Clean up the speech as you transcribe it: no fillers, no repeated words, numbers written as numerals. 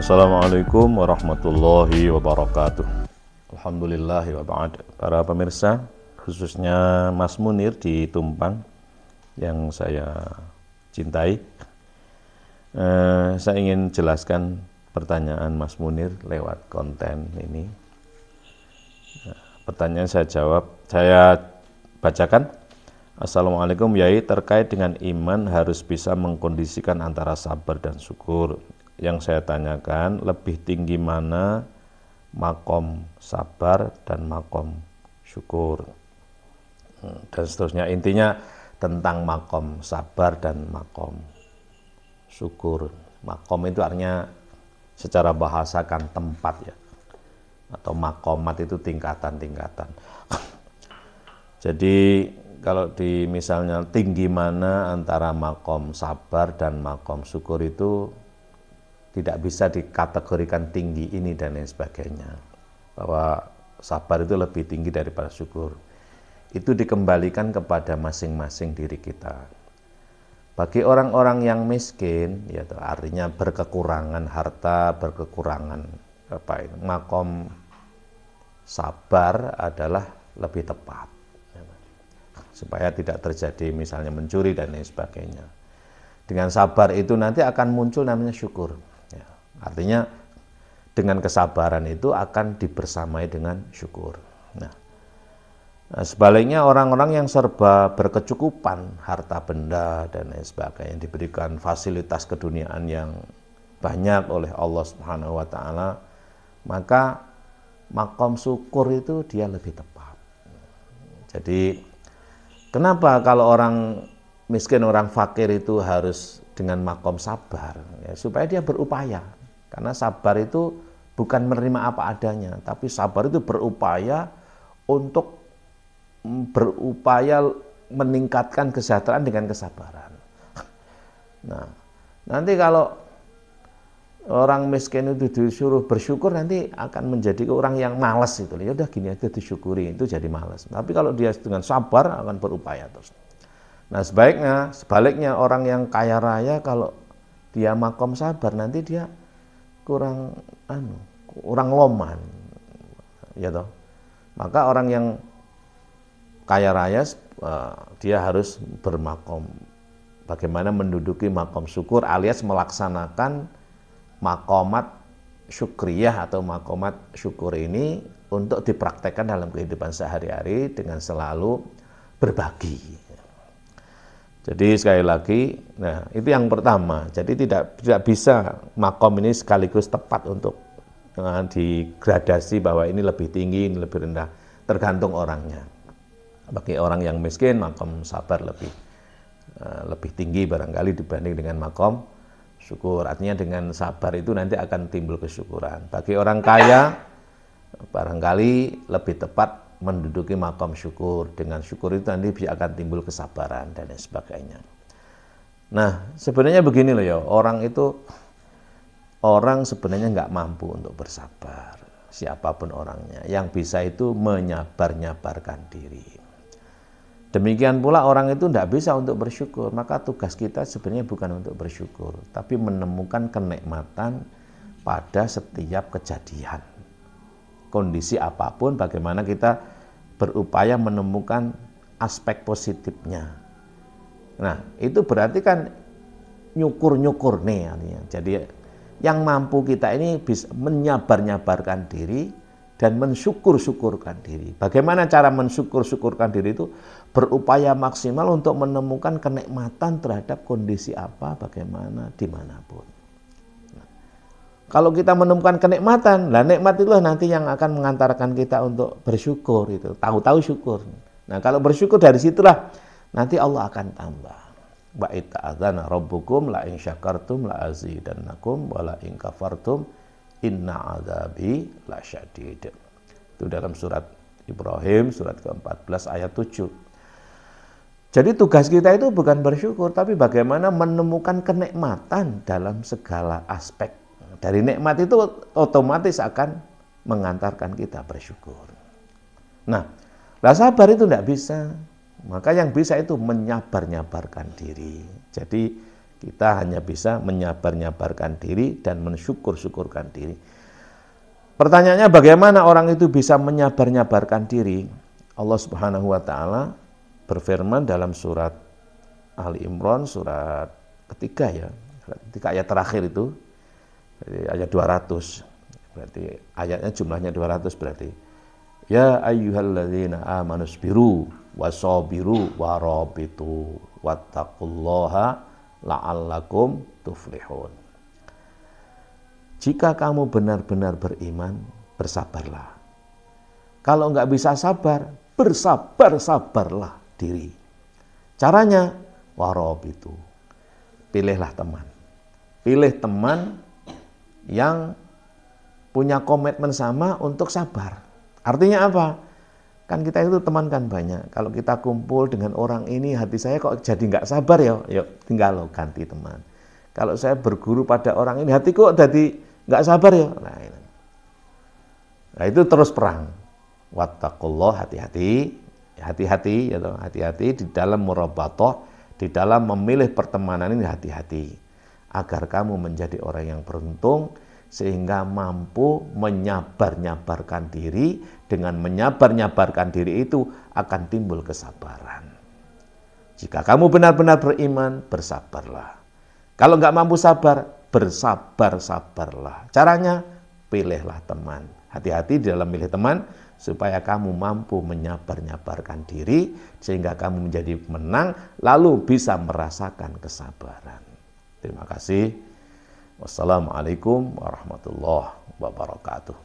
Assalamualaikum warahmatullahi wabarakatuh. Alhamdulillah wa ba'd. Para pemirsa, khususnya Mas Munir di Tumpang yang saya cintai, saya ingin jelaskan pertanyaan Mas Munir lewat konten ini. Pertanyaan saya bacakan. Assalamualaikum Yai, terkait dengan iman harus bisa mengkondisikan antara sabar dan syukur. Yang saya tanyakan, lebih tinggi mana makom sabar dan makom syukur, dan seterusnya. Intinya tentang makom sabar dan makom syukur. Makom itu artinya secara bahasa kan tempat ya, atau makomat itu tingkatan-tingkatan. Jadi kalau di misalnya tinggi mana antara makom sabar dan makom syukur itu tidak bisa dikategorikan tinggi ini dan lain sebagainya, bahwa sabar itu lebih tinggi daripada syukur. Itu dikembalikan kepada masing-masing diri kita. Bagi orang-orang yang miskin, yaitu artinya berkekurangan harta, berkekurangan makom sabar adalah lebih tepat, supaya tidak terjadi misalnya mencuri dan lain sebagainya. Dengan sabar itu nanti akan muncul namanya syukur. Artinya dengan kesabaran itu akan dibersamai dengan syukur. Nah, sebaliknya orang-orang yang serba berkecukupan, harta benda dan lain sebagainya, diberikan fasilitas keduniaan yang banyak oleh Allah Subhanahu wa taala, maka makom syukur itu dia lebih tepat. Jadi kenapa kalau orang miskin, orang fakir itu harus dengan makom sabar? Ya, supaya dia berupaya. Karena sabar itu bukan menerima apa adanya, tapi sabar itu berupaya untuk meningkatkan kesejahteraan dengan kesabaran. Nah, nanti kalau orang miskin itu disuruh bersyukur, nanti akan menjadi orang yang malas itu. Ya udah gini aja disyukuri, itu jadi malas. Tapi kalau dia dengan sabar akan berupaya terus. Nah, sebaliknya orang yang kaya raya kalau dia makom sabar, nanti dia kurang loman, ya toh. Maka orang yang kaya raya dia harus bermakom, bagaimana menduduki makom syukur, alias melaksanakan makomat syukriyah atau makomat syukur ini untuk dipraktekkan dalam kehidupan sehari-hari dengan selalu berbagi. Jadi sekali lagi, nah itu yang pertama. Jadi tidak bisa makom ini sekaligus tepat untuk digradasi bahwa ini lebih tinggi, ini lebih rendah. Tergantung orangnya. Bagi orang yang miskin, makom sabar lebih tinggi barangkali dibanding dengan makom syukur. Artinya dengan sabar itu nanti akan timbul kesyukuran. Bagi orang kaya, barangkali lebih tepat menduduki makom syukur. Dengan syukur itu nanti bisa akan timbul kesabaran dan lain sebagainya. Nah, sebenarnya begini loh ya, orang sebenarnya nggak mampu untuk bersabar, siapapun orangnya. Yang bisa itu menyabar-nyabarkan diri. Demikian pula orang itu nggak bisa untuk bersyukur. Maka tugas kita sebenarnya bukan untuk bersyukur, tapi menemukan kenikmatan pada setiap kejadian. Kondisi apapun, bagaimana kita berupaya menemukan aspek positifnya. Nah, itu berarti kan nyukur-nyukur nih artinya. Jadi yang mampu kita ini bisa menyabar-nyabarkan diri dan mensyukur-syukurkan diri. Bagaimana cara mensyukur-syukurkan diri itu? Berupaya maksimal untuk menemukan kenikmatan terhadap kondisi apa, bagaimana, dimanapun. Kalau kita menemukan kenikmatan, lah nikmat itulah nanti yang akan mengantarkan kita untuk bersyukur itu, tahu-tahu syukur. Nah, kalau bersyukur dari situlah nanti Allah akan tambah. Wa ita'adzana rabbukum la in syakartum la azidannakum wa la in kafartum inna adzabi lasyadid. Itu dalam surat Ibrahim surat ke-14 ayat 7. Jadi tugas kita itu bukan bersyukur, tapi bagaimana menemukan kenikmatan dalam segala aspek. Dari nikmat itu otomatis akan mengantarkan kita bersyukur. Nah, sabar itu tidak bisa. Maka yang bisa itu menyabar-nyabarkan diri. Jadi Kita hanya bisa menyabar-nyabarkan diri dan mensyukur-syukurkan diri. Pertanyaannya, bagaimana orang itu bisa menyabar-nyabarkan diri? Allah Subhanahu wa taala berfirman dalam surat Ali Imran, surat ketiga ya, ketika ayat terakhir itu, ayat 200. Berarti ayatnya jumlahnya 200 berarti. Ya ayyuhalladzina amanusbiru wasabiru warabitu wattaqullaha la'allakum tuflihun. Jika kamu benar-benar beriman, bersabarlah. Kalau enggak bisa sabar, bersabar-sabarlah diri. Caranya, warabitu. Pilihlah teman. Pilih teman yang punya komitmen sama untuk sabar. Artinya apa? Kan kita itu teman kan banyak. Kalau kita kumpul dengan orang ini, hati saya kok jadi nggak sabar ya, yuk tinggal lo ganti teman. Kalau saya berguru pada orang ini, hati kok jadi nggak sabar ya. Nah itu terus perang. Wattaqullah, hati-hati, hati-hati, ya toh, hati-hati di dalam murabatoh, di dalam memilih pertemanan ini hati-hati, agar kamu menjadi orang yang beruntung, sehingga mampu menyabar-nyabarkan diri. Dengan menyabar-nyabarkan diri itu akan timbul kesabaran. Jika kamu benar-benar beriman, bersabarlah. Kalau nggak mampu sabar, bersabar-sabarlah. Caranya, pilihlah teman. Hati-hati di dalam milih teman, supaya kamu mampu menyabar-nyabarkan diri, sehingga kamu menjadi menang, lalu bisa merasakan kesabaran. Terima kasih. Wassalamualaikum warahmatullahi wabarakatuh.